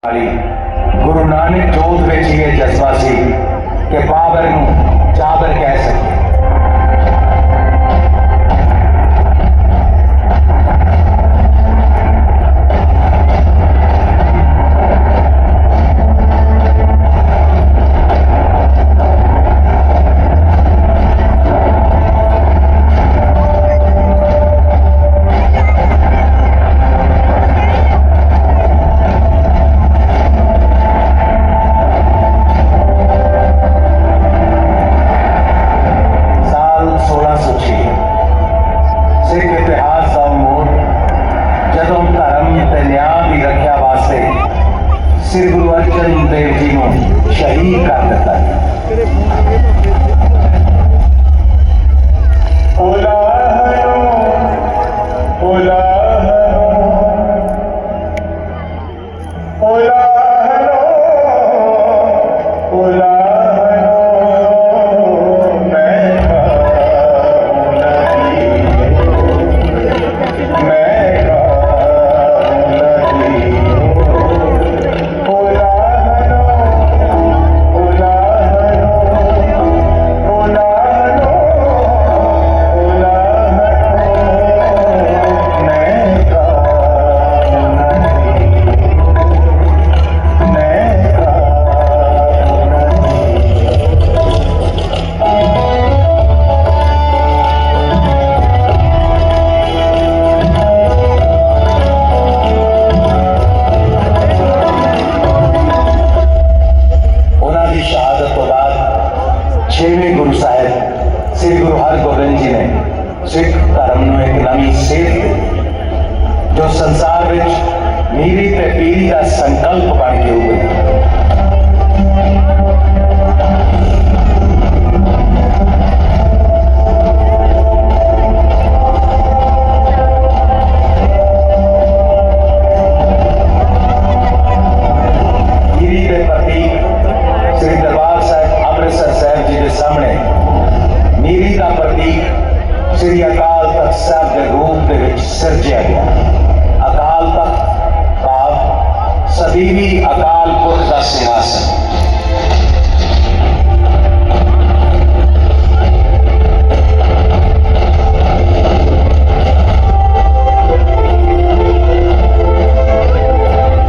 गुरु नानक जोत में ये जज्बा सी कि बाबर नूं जाबर कह सके। श्री गुरु अर्जन देव जी को शहीद कर दिता है। छेवें गुरु साहब श्री गुरु हरगोबिंद जी ने सिख धर्म में एक नवी सेध दी जो संसार में मीरी ते पीरी का संकल्प बन के उभरी। श्री अकाल तख्त साहब के रूप के सिरजिया गया। अकाल तख्त भाव सदीवी अकाल पुरख का सिंहासन।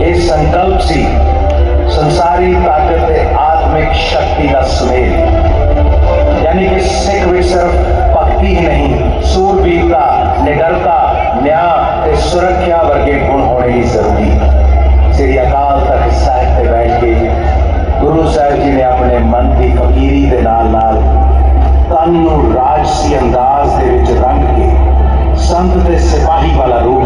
ये संकल्प सी संसारी ताकत आत्मिक शक्ति का सुमेल, यानी कि सिख में सिर्फ भक्ति ही नहीं सूरबीरता, निडरता, न्याय, सुरक्षा वर्गे गुण होने की जरूरी है। श्री अकाल तख्त साहिब पे बैठ के गुरु साहब जी ने अपने मन की फकीरी के नाल तन नूं राजसी अंदाज दे विच रंग के संत ते सिपाही वाला रूप